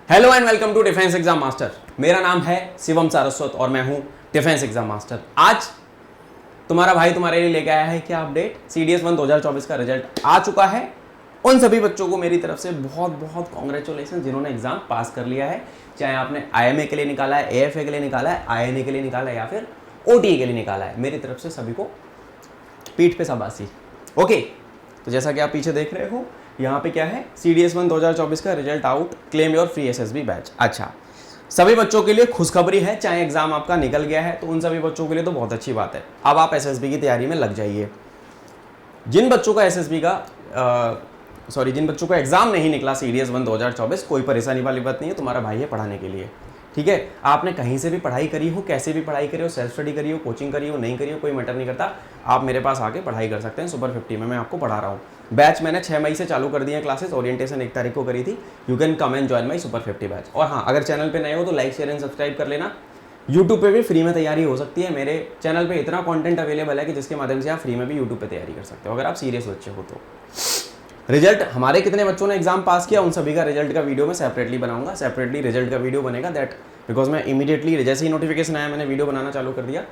Hello and welcome to defence exam master. मेरा नाम है शिवम सारस्वत और मैं हूं डिफेंस एग्जाम मास्टर। आज तुम्हारा भाई तुम्हारे लिए लेके आया है क्या अपडेट। CDS 1 2024 का रिजल्ट आ चुका है। उन सभी बच्चों को मेरी तरफ से बहुत बहुत कॉन्ग्रेचुलेसन जिन्होंने एग्जाम पास कर लिया है, चाहे आपने IMA के लिए निकाला है, AFA के लिए निकाला है, INA के लिए निकाला है या फिर OTA के लिए निकाला है। मेरी तरफ से सभी को पीठ पे शाबाशी। ओके, तो जैसा कि आप पीछे देख रहे हो यहाँ पे क्या है, CDS 1 2024 का result out, claim your free SSB batch. अच्छा, सभी बच्चों के लिए खुशखबरी है, चाहे एग्जाम आपका निकल गया है तो उन सभी बच्चों के लिए तो बहुत अच्छी बात है। अब आप SSB की तैयारी में लग जाइए। जिन बच्चों का SSB का जिन बच्चों का एग्जाम नहीं निकला CDS 1 2024, कोई परेशानी वाली बात नहीं है, तुम्हारा भाई है पढ़ाने के लिए। ठीक है, आपने कहीं से भी पढ़ाई करी हो, कैसे भी पढ़ाई करी हो, सेल्फ स्टडी करी हो, कोचिंग करी हो, नहीं करी हो, कोई मैटर नहीं करता, आप मेरे पास आके पढ़ाई कर सकते हैं। सुपर 50 में मैं आपको पढ़ा रहा हूँ। बैच मैंने 6 मई से चालू कर दिए क्लासेस, ओरिएंटेशन 1 तारीख को करी थी। You can come and join my super 50 batch. और हाँ, अगर चैनल पे नए हो तो लाइक शेयर एंड सब्सक्राइब कर लेना। यूट्यूब पे भी फ्री में तैयारी हो सकती है। मेरे चैनल पे इतना कंटेंट अवेलेबल है कि जिसके माध्यम से आप फ्री में भी यूट्यूब पे तैयारी कर सकते हो, अगर आप सीरियस बच्चे हो तो। रिजल्ट हमारे कितने बच्चों ने एग्जाम पास किया, उन सभी का रिजल्ट का वीडियो मैं सेपरेटली बनाऊंगा। सेपरेटली रिजल्ट का वीडियो बनेगा, दैट बिकॉज मैं इमीडिएटली जैसे ही नोटिफिकेशन आया मैंने वीडियो बनाना चालू कर दिया।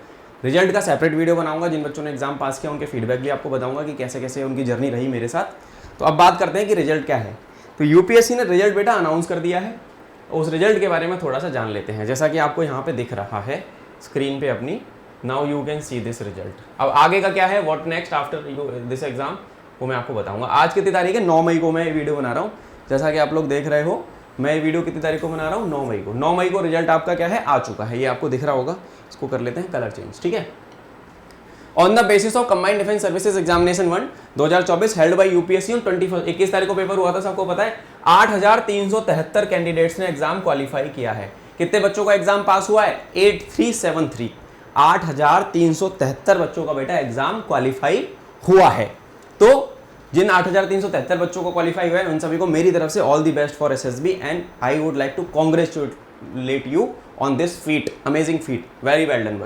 रिजल्ट का सेपरेट वीडियो बनाऊंगा। जिन बच्चों ने एग्जाम पास किया उनके फीडबैक भी आपको बताऊंगा कि कैसे कैसे उनकी जर्नी रही मेरे साथ। तो अब बात करते हैं कि रिजल्ट क्या है। तो UPSC ने रिजल्ट बेटा अनाउंस कर दिया है। उस रिजल्ट के बारे में थोड़ा सा जान लेते हैं। जैसा कि आपको यहाँ पे दिख रहा है स्क्रीन पे अपनी, now you can see this result. अब आगे का क्या है, what next after this exam, वो मैं आपको बताऊंगा। आज कितनी तारीख है, 9 मई को मैं ये वीडियो बना रहा हूँ। जैसा कि आप लोग देख रहे हो, मैं ये वीडियो कितनी तारीख को बना रहा हूँ, 9 मई को। 9 मई को रिजल्ट आपका क्या है, आ चुका है। ये आपको दिख रहा होगा, इसको कर लेते हैं कलर चेंज। ठीक है, on the basis of combined defence services examination 1 2024 held by UPSC on 21 तारीख को पेपर हुआ था, सबको पता है। 8373 कैंडिडेट्स ने एग्जाम क्वालिफाई किया है। कितने बच्चों का एग्जाम पास हुआ है, 8373। 8373 बच्चों का बेटा एग्जाम क्वालिफाई हुआ है। तो जिन 8373 बच्चों को क्वालिफाई हुआ है उन सभी को मेरी तरफ से all the best for SSB and I would like to congratulate you on this feat, amazing feat, very well done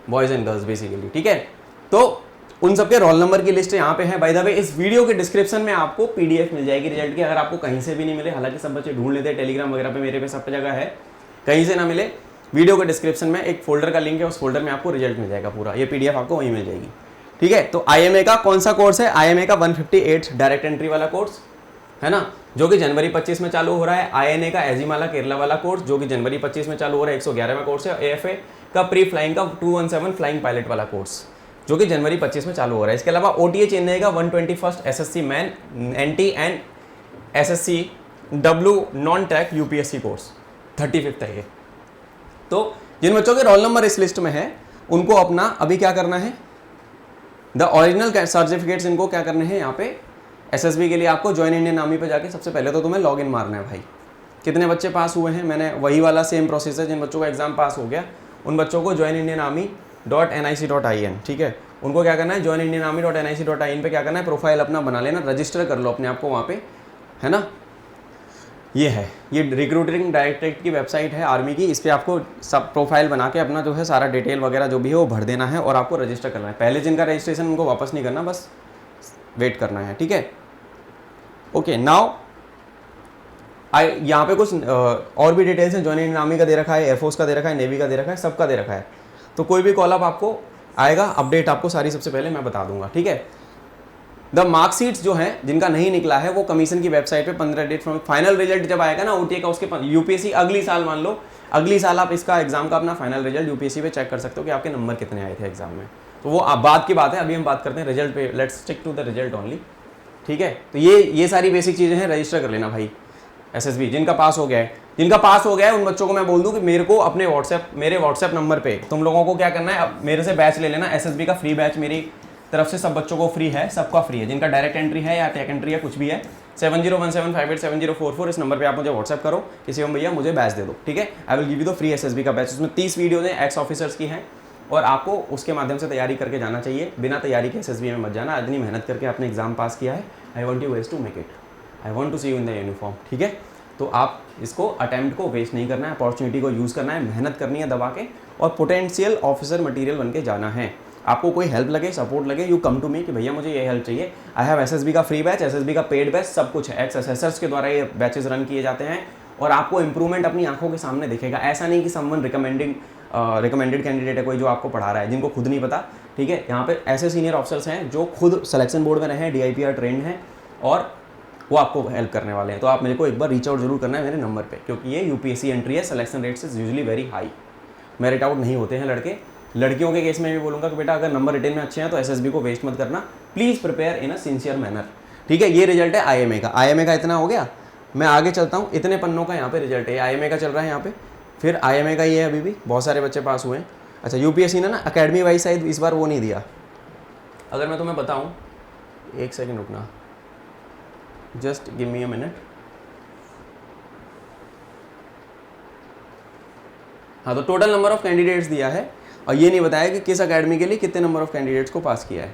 boys and girls basically. ठीक है, तो उन सबके रोल नंबर की लिस्ट यहाँ पे है। बाय द वे, इस वीडियो के डिस्क्रिप्शन में आपको PDF मिल जाएगी रिजल्ट की, अगर आपको कहीं से भी नहीं मिले। हालांकि सब बच्चे ढूंढ लेते हैं, टेलीग्राम वगैरह पे, मेरे पे सब जगह है, कहीं से ना मिले। वीडियो के डिस्क्रिप्शन में एक फोल्डर का लिंक है, उस फोल्डर में आपको रिजल्ट मिल जाएगा पूरा। ये PDF आपको वहीं मिल जाएगी। ठीक है, तो IMA का कौन सा कोर्स है, IMA का 158 डायरेक्ट एंट्री वाला कोर्स है ना, जो कि जनवरी 25 में चालू हो रहा है। INA का एजिमाला केरला वाला कोर्स जो कि जनवरी 25 में चालू हो रहा है, 111वां कोर्स है। AFA का प्री फ्लाइंग का 217 फ्लाइंग पायलट वाला कोर्स जो कि जनवरी 25 में चालू हो रहा है। इसके अलावा OTA चेन्नई का 121 SSC man NT and SSC W non tech UPSC course 35th है ये। तो जिन बच्चों के रोल नंबर इस लिस्ट में है उनको अपना अभी क्या करना है, द ओरिजिनल सर्टिफिकेट्स इनको क्या करने हैं, यहाँ पे SSB के लिए आपको ज्वाइन इंडियन आर्मी पे जाके सबसे पहले तो तुम्हें लॉगिन मारना है। भाई कितने बच्चे पास हुए हैं, मैंने वही वाला सेम प्रोसेस है। जिन बच्चों का एग्जाम पास हो गया उन बच्चों को joinindianarmy.nic.in, ठीक है, उनको क्या करना है, joinindianarmy.nic.in पे क्या करना है, प्रोफाइल अपना बना लेना, रजिस्टर कर लो अपने आप को वहाँ पे, है ना। ये है, ये रिक्रूटिंग डायरेक्टरेट की वेबसाइट है आर्मी की। इस पर आपको सब प्रोफाइल बना के अपना जो है सारा डिटेल वगैरह जो भी है वो भर देना है और आपको रजिस्टर करना है। पहले जिनका रजिस्ट्रेशन उनको वापस नहीं करना, बस वेट करना है। ठीक है, ओके। नाउ यहाँ पे कुछ और भी डिटेल्स हैं। ज्वाइन इंडियन आर्मी का दे रखा है, एयरफोर्स का दे रखा है, नेवी का दे रखा है, सबका दे रखा है। तो कोई भी कॉल अप आपको आएगा, अपडेट आपको सारी सबसे पहले मैं बता दूंगा। ठीक है, द मार्कशीट्स जो हैं जिनका नहीं निकला है वो कमीशन की वेबसाइट पे 15 डेट फ्रॉम फाइनल रिजल्ट जब आएगा ना OTA का, उसके UPSC अगली साल, मान लो अगली साल आप इसका एग्जाम का अपना फाइनल रिजल्ट UPSC पे चेक कर सकते हो कि आपके नंबर कितने आए थे एग्जाम में। तो वो बाद की बात है, अभी हम बात करते हैं रिजल्ट पे। Let's stick to the result only. ठीक है, तो ये सारी बेसिक चीज़ें हैं, रजिस्टर कर लेना भाई SSB। जिनका पास हो गया है, जिनका पास हो गया है उन बच्चों को मैं बोल दूं कि मेरे को अपने मेरे व्हाट्सएप नंबर पे तुम लोगों को क्या करना है, अब मेरे से बैच ले लेना। SSB का फ्री बैच मेरी तरफ से सब बच्चों को फ्री है, सबका फ्री है। जिनका डायरेक्ट एंट्री है या टैक एंट्री है, कुछ भी है, 7017587044 इस नंबर पे आप मुझे व्हाट्सएप करो कि शिवम भैया मुझे बैच दे दो। ठीक है, I will give you the free SSB का बैच। उसमें 30 वीडियोज हैं, एक्स ऑफिसर्स की हैं और आपको उसके माध्यम से तैयारी करके जाना चाहिए। बिना तैयारी के SSB में मत जाना। इतनी मेहनत करके आपने एग्जाम पास किया है, I want you west to make it, I want to see you in the uniform. ठीक है, तो आप इसको अटेम्प्ट को वेस्ट नहीं करना है, अपॉर्चुनिटी को यूज़ करना है, मेहनत करनी है दबा के और पोटेंशियल ऑफिसर मटेरियल बन के जाना है। आपको कोई हेल्प लगे, सपोर्ट लगे, यू कम टू मी कि भैया मुझे ये हेल्प चाहिए। आई हैव SSB का फ्री बैच, SSB का पेड बैच, सब कुछ है। एक्स एसेसर्स के द्वारा ये बैचेस रन किए जाते हैं और आपको इंप्रूवमेंट अपनी आंखों के सामने दिखेगा। ऐसा नहीं कि समवन रिकमेंडेड कैंडिडेट है कोई जो आपको पढ़ा रहा है, जिनको खुद नहीं पता, ठीक है। यहाँ पे ऐसे सीनियर ऑफिसर्स हैं जो खुद सिलेक्शन बोर्ड में रहे हैं, DIPR ट्रेंड हैं, और वो आपको हेल्प करने वाले हैं। तो आप मेरे को एक बार रीच आउट जरूर करना है मेरे नंबर पे, क्योंकि ये UPSC एंट्री है, selection rates is usually very high, merit out नहीं होते हैं लड़के। लड़कियों के केस में भी बोलूँगा कि बेटा अगर नंबर रिटेन में अच्छे हैं तो SSB को वेस्ट मत करना, please prepare in a sincere manner, ठीक है। ये रिजल्ट है IMA का। IMA का इतना हो गया, मैं आगे चलता हूँ। इतने पन्नों का यहाँ पे रिजल्ट है, IMA का चल रहा है यहाँ पे। फिर IMA का ये अभी भी बहुत सारे बच्चे पास हुए हैं। अच्छा, UPSC ने ना अकेडमी वाइज शायद इस बार वो नहीं दिया। अगर मैं तुम्हें बताऊँ, एक सेकेंड रुकना, just give me a minute. हाँ, तो टोटल नंबर ऑफ कैंडिडेट्स दिया है और ये नहीं बताया कि किस अकेडमी के लिए कितने नंबर ऑफ कैंडिडेट्स को पास किया है,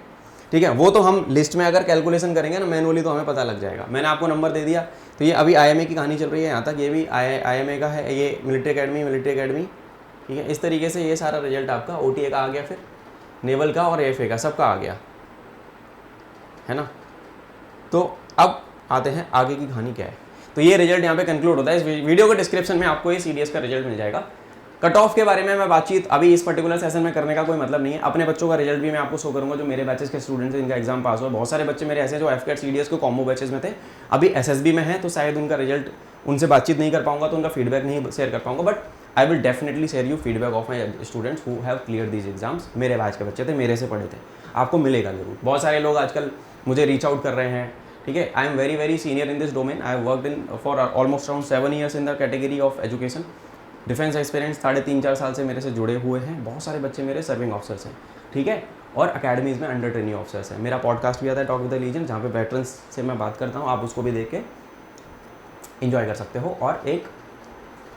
ठीक है। वो तो हम लिस्ट में अगर कैलकुलेशन करेंगे ना मैनुअली तो हमें पता लग जाएगा। मैंने आपको नंबर दे दिया। तो ये अभी IMA की कहानी चल रही है यहाँ तक, ये भी IMA का है, ये मिलिट्री अकेडमी, ठीक है। इस तरीके से ये सारा रिजल्ट आपका OTA का आ गया, फिर नेवल का और AFA का सबका आ गया, है ना। तो अब आते हैं आगे की कहानी क्या है। तो ये रिजल्ट यहाँ पे कंक्लूड होता है। इस वीडियो के डिस्क्रिप्शन में आपको ये CDS का रिजल्ट मिल जाएगा। कट ऑफ के बारे में मैं बातचीत अभी इस पर्टिकुलर सेशन में करने का कोई मतलब नहीं है। अपने बच्चों का रिजल्ट भी मैं आपको शो करूंगा, जो मेरे बैचेस के स्टूडेंट्स हैं, इनका एग्जाम पास हुआ। बहुत सारे बच्चे मेरे ऐसे जो FCAT CDS के कॉम्बो बैचेस में थे, अभी SSB में हैं, तो शायद उनका रिजल्ट, उनसे बातचीत नहीं कर पाऊंगा, तो उनका फीडबैक नहीं शेयर कर पाऊंगा, but I will definitely share you feedback of my students who have clear these exams. मेरे बैच के बच्चे थे, मेरे से पढ़े थे, आपको मिलेगा जरूर। बहुत सारे लोग आजकल मुझे रीच आउट कर रहे हैं, ठीक है। I am very senior in this domain. I have worked in for almost around 7 years in the category of education. Defence experience 3.5-4 साल से मेरे से जुड़े हुए हैं। बहुत सारे बच्चे मेरे सर्विंग ऑफिसर्स हैं, ठीक है, और अकेडमीज़ में अंडर ट्रेनिंग ऑफिसर्स हैं। मेरा पॉडकास्ट भी आता है टॉक विद द लीजेंड, जहाँ पे वेटरन्स से मैं बात करता हूँ। आप उसको भी देख के इंजॉय कर सकते हो और एक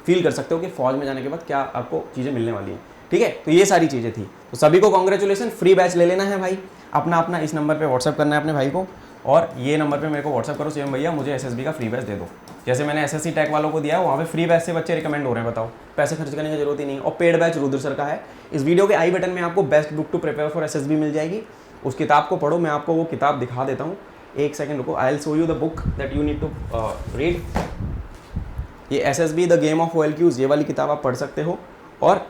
फील कर सकते हो कि फौज में जाने के बाद क्या आपको चीज़ें मिलने वाली हैं, ठीक है। तो ये सारी चीज़ें थी। तो सभी को कॉन्ग्रेचुलेसन। फ्री बैच ले लेना है भाई, अपना इस नंबर पर व्हाट्सअप करना है अपने भाई को, और ये नंबर पे मेरे को व्हाट्सअप करो, सीएम भैया मुझे SSB का फ्री बैच दे दो। जैसे मैंने SSC टेक वालों को दिया है, वहाँ पे फ्री बैच से बच्चे रिकमेंड हो रहे हैं। बताओ, पैसे खर्च करने की जरूरत ही नहीं है। और पेड बैच रुद्र सर का है। इस वीडियो के आई बटन में आपको best book to prepare for SSB मिल जाएगी। उस किताब को पढ़ो। मैं आपको वो किताब दिखा देता हूँ, एक सेकेंड रुको। I will show you the book that you need to read. ये SSB the game of OLQs, ये वाली किताब आप पढ़ सकते हो। और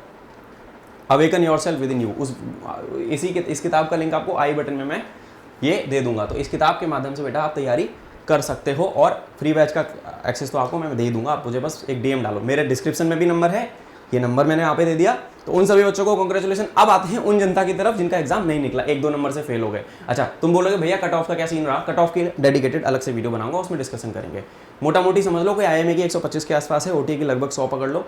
awaken yourself within you, इस किताब का लिंक आपको आई बटन में मैं ये दे दूंगा। तो इस किताब के माध्यम से बेटा आप तैयारी कर सकते हो, और फ्री बैच का एक्सेस तो आपको मैं दे दूंगा। आप मुझे बस एक DM डालो। मेरे डिस्क्रिप्शन में भी नंबर है, ये नंबर मैंने यहाँ पे दे दिया। तो उन सभी बच्चों को कांग्रेचुलेशन। अब आते हैं उन जनता की तरफ जिनका एग्जाम नहीं निकला, 1-2 नंबर से फेल हो गए। अच्छा, तुम बोलोगे भैया कट ऑफ का क्या सीन रहा? कट ऑफ की डेडिकेटेड अलग से वीडियो बनाऊंगा, उसमें डिस्कशन करेंगे। मोटा मोटी समझ लो कि IMA की 125 के आसपास है, OTA की लगभग 100 पकड़ लो,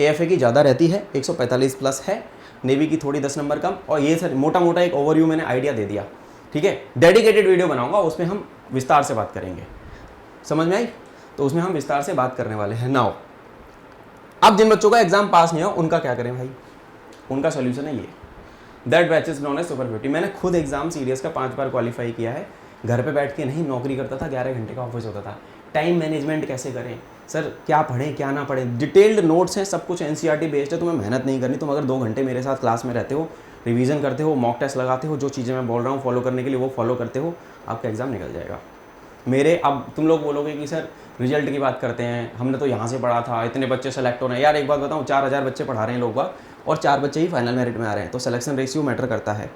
AFA की ज़्यादा रहती है 145 प्लस है, नेवी की थोड़ी 10 नंबर कम। और ये सर मोटा मोटा एक ओवरव्यू मैंने आइडिया दे दिया, ठीक है। डेडिकेटेड वीडियो बनाऊंगा, उसमें हम विस्तार से बात करेंगे। समझ में आई? तो उसमें हम विस्तार से बात करने वाले हैं। नाउ अब जिन बच्चों का एग्जाम पास नहीं हो उनका क्या करें भाई? उनका सोल्यूशन है ये, that batch is known as super 50। मैंने खुद एग्जाम सीडीएस का 5 बार क्वालिफाई किया है। घर पे बैठ के नहीं, नौकरी करता था, 11 घंटे का ऑफिस होता था। टाइम मैनेजमेंट कैसे करें सर, क्या पढ़ें क्या ना पढ़ें, डिटेल्ड नोट्स हैं, सब कुछ NCERT बेस्ड है। तुम्हें मेहनत नहीं करनी। तुम अगर 2 घंटे मेरे साथ क्लास में रहते हो, रिवीजन करते हो, मॉक टेस्ट लगाते हो, जो चीज़ें मैं बोल रहा हूँ फॉलो करने के लिए वो फॉलो करते हो, आपका एग्जाम निकल जाएगा। मेरे अब तुम लोग बोलोगे कि सर रिजल्ट की बात करते हैं, हमने तो यहाँ से पढ़ा था, इतने बच्चे सेलेक्ट हो रहे हैं। यार एक बात बताऊँ, 4000 बच्चे पढ़ा रहे हैं लोग और 4 बच्चे ही फाइनल मेरिट में आ रहे हैं, तो सिलेक्शन रेशियो मैटर करता है,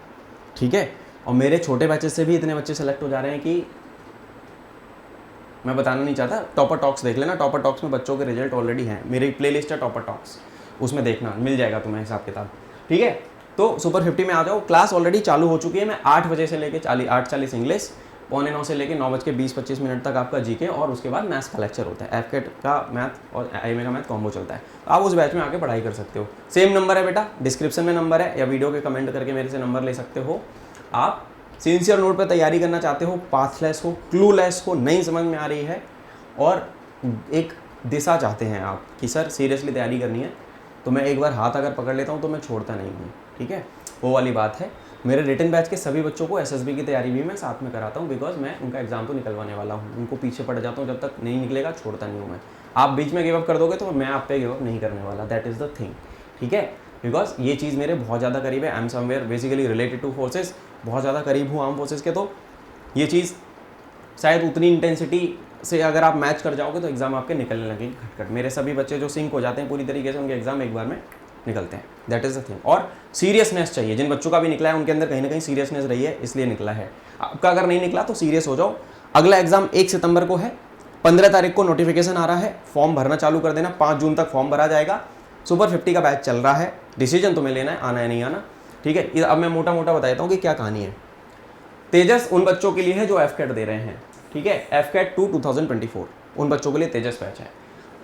ठीक है। और मेरे छोटे बैचेस से भी इतने बच्चे सेलेक्ट हो जा रहे हैं कि मैं बताना नहीं चाहता। टॉपर टॉक्स देख लेना, टॉपर टॉक्स में बच्चों के रिजल्ट ऑलरेडी हैं। मेरी प्लेलिस्ट है टॉपर टॉक्स, उसमें देखना, मिल जाएगा तुम्हें हिसाब किताब, ठीक है। तो सुपर 50 में आ जाओ। क्लास ऑलरेडी चालू हो चुकी है। मैं 8 बजे से लेके 8:40 इंग्लिश, 8:45 से लेके 9:20-25 तक आपका जीके, और उसके बाद मैथ्स का लेक्चर होता है। FCAT का मैथ और IMA का मैथ कॉम्बो चलता है। तो आप उस बैच में आके पढ़ाई कर सकते हो। सेम नंबर है बेटा, डिस्क्रिप्शन में नंबर है, या वीडियो के कमेंट करके मेरे से नंबर ले सकते हो। आप सिंसियर नोट पर तैयारी करना चाहते हो, पाथलेस हो, क्लूलेस हो, नहीं समझ में आ रही है, और एक दिशा चाहते हैं आप कि सर सीरियसली तैयारी करनी है, तो मैं एक बार हाथ अगर पकड़ लेता हूँ तो मैं छोड़ता नहीं हूँ, ठीक है। वो वाली बात है। मेरे रिटन बैच के सभी बच्चों को SSB की तैयारी भी मैं साथ में कराता हूँ, बिकॉज मैं उनका एग्जाम तो निकलवाने वाला हूँ। उनको पीछे पड़ जाता हूँ, जब तक नहीं निकलेगा छोड़ता नहीं हूँ मैं। आप बीच में गिव अप कर दोगे तो मैं आप पे गिव अप नहीं करने वाला, दैट इज़ द थिंग, ठीक है। बिकॉज ये चीज़ मेरे बहुत ज़्यादा करीब है। I am somewhere basically related two forces, बहुत ज़्यादा करीब हूँ आर्म फोर्सेस के। तो ये चीज़ शायद उतनी इंटेंसिटी से अगर आप मैच कर जाओगे तो एग्जाम आपके निकलने लगेंगे खटखट। मेरे सभी बच्चे जो सिंक हो जाते हैं पूरी तरीके से, उनके एग्जाम एक बार में निकलते हैं। That is the thing. और सीरियसनेस चाहिए, जिन बच्चों का भी निकला है उनके अंदर कहीं ना कहीं सीरियसनेस रही है, इसलिए निकला है। आपका अगर नहीं निकला तो सीरियस हो जाओ। अगला एग्जाम 1 सितंबर को है, 15 तारीख को नोटिफिकेशन आ रहा है, फॉर्म भरना चालू कर देना, 5 जून तक फॉर्म भरा जाएगा। सुपर 50 का बैच चल रहा है, डिसीजन तुम्हें लेना है, आना है नहीं आना, ठीक है। अब मैं मोटा मोटा बताता हूँ कि क्या कहानी है। तेजस उन बच्चों के लिए है जो एफकेट दे रहे हैं, ठीक है, एफकेट 2 2024 उन बच्चों के लिए तेजस बैच है।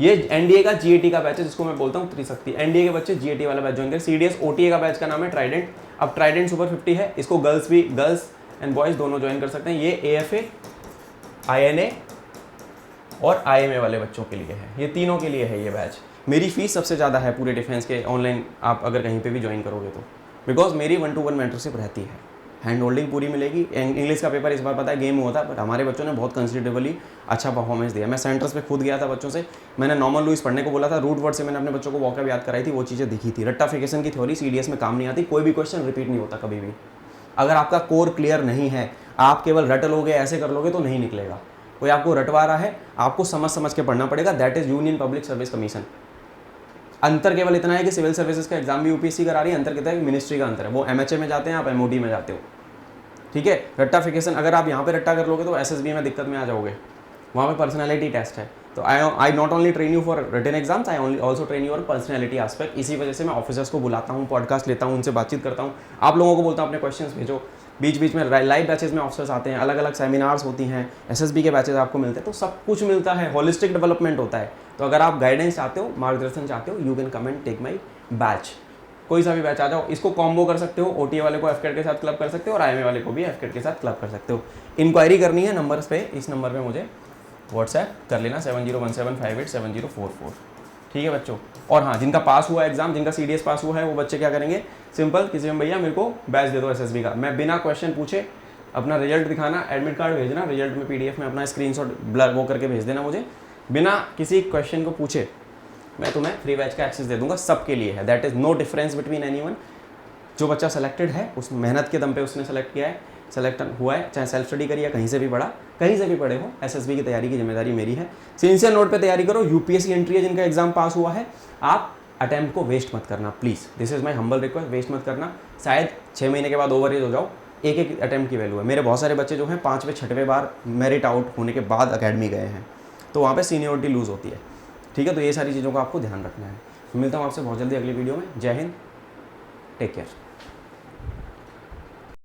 ये एनडीए का जीएटी का बैच है, जिसको मैं बोलता हूँ त्रिशक्ति। एनडीए के बच्चे जीएटी वाला बैच ज्वाइन करें। सीडीएस ओटीए का बैच का नाम है ट्राइडेंट। अब ट्राइडेंट सुपर 50 है, इसको गर्ल्स एंड बॉयज दोनों ज्वाइन कर सकते हैं। ये एएफए, आईएनए और आईएमए वाले बच्चों के लिए है, ये तीनों के लिए है ये बैच। मेरी फीस सबसे ज़्यादा है पूरे डिफेंस के ऑनलाइन, आप अगर कहीं पे भी ज्वाइन करोगे तो, बिकॉज मेरी 1-to-1 मेंटरशिप रहती है, हैंड होल्डिंग पूरी मिलेगी। इंग्लिश का पेपर इस बार पता है गेम हुआ था, बट हमारे बच्चों ने बहुत कंसिडरेबली अच्छा परफॉर्मेंस दिया। मैं सेंटर्स पे खुद गया था बच्चों से, मैंने नॉर्मल लुइस पढ़ने को बोला था, रूट वर्ड से मैंने अपने बच्चों को वॉकअप याद कराई थी, वो चीज़ें दिखी थी। रट्टाफिकेशन की थ्योरी सीडीएस में काम नहीं आती, कोई भी क्वेश्चन रिपीट नहीं होता कभी भी। अगर आपका कोर क्लियर नहीं है, आप केवल रट लोगे, ऐसे कर लोगे तो नहीं निकलेगा। कोई आपको रटवा रहा है, आपको समझ समझ के पढ़ना पड़ेगा। That is union public service commission. अंतर केवल इतना है कि सिविल सर्विसेज का एग्जाम भी यूपीएससी करा रही है, अंतर कितना है, मिनिस्ट्री का अंतर है। वो एमएचए में जाते हैं, आप एमओडी में जाते हो, ठीक है। रट्टाफिकेशन अगर आप यहाँ पे रट्टा कर लोगे तो एसएसबी में दिक्कत में आ जाओगे, वहाँ पे पर्सनैलिटी टेस्ट है। तो I not only train you for written exams, I also train you for personality aspect. इसी वजह से मैं ऑफिसर्स को बुलाता हूँ, पॉडकास्ट लेता हूँ, उनसे बातचीत करता हूँ, आप लोगों को बोलता हूँ अपने क्वेश्चंस भेजो। बीच बीच में लाइव बैचेस में ऑफिसर्स आते हैं, अलग अलग सेमिनार्स होती हैं, एसएसबी के बैचेस आपको मिलते हैं, तो सब कुछ मिलता है, होलिस्टिक डेवलपमेंट होता है। तो अगर आप गाइडेंस चाहते हो, मार्गदर्शन चाहते हो, you can come and take my batch. कोई सा भी बैच आ जाओ, इसको कॉम्बो कर सकते हो, ओटीए वाले को एफकेट के साथ क्लब कर सकते हो और आईएमए वाले को भी एफकेट के साथ क्लब कर सकते हो। इंक्वायरी करनी है नंबर्स पे, इस नंबर पे मुझे व्हाट्सएप कर लेना 7017587044, ठीक है बच्चों। और हाँ, जिनका पास हुआ एग्जाम, जिनका सीडीएस पास हुआ है, वो बच्चे क्या करेंगे, सिंपल, किसी में भैया मेरे को बैच दे दो एसएसबी का, मैं बिना क्वेश्चन पूछे अपना रिजल्ट दिखाना, एडमिट कार्ड भेजना, रिजल्ट में पीडीएफ में अपना स्क्रीनशॉट ब्लर वो करके भेज देना मुझे, बिना किसी क्वेश्चन को पूछे मैं तुम्हें फ्री बैच का एक्सेस दे दूंगा, सबके लिए है। That is no difference between anyone. जो बच्चा सेलेक्टेड है, उस मेहनत के दम पे उसने सेलेक्ट किया है, सेलेक्ट हुआ है, चाहे सेल्फ स्टडी करिए, कहीं से भी पढ़ा, कहीं से भी पढ़े हो, एसएसबी की तैयारी की जिम्मेदारी मेरी है। सिंसियर नोट पे तैयारी करो। यूपीएससी एंट्री है जिनका एग्जाम पास हुआ है, आप अटेम्प्ट को वेस्ट मत करना please, this is my humble request, waste मत करना। शायद 6 महीने के बाद ओवर एज हो जाओ, एक एक अटेम्प्ट की वैल्यू है। मेरे बहुत सारे बच्चे जो हैं 5वें 6वें बार मेरिट आउट होने के बाद अकेडमी गए हैं, तो वहाँ पर सीनियोरिटी लूज़ होती है, ठीक है। तो ये सारी चीज़ों का आपको ध्यान रखना है। मिलता हूँ आपसे बहुत जल्दी अगली वीडियो में। जय हिंद, टेक केयर।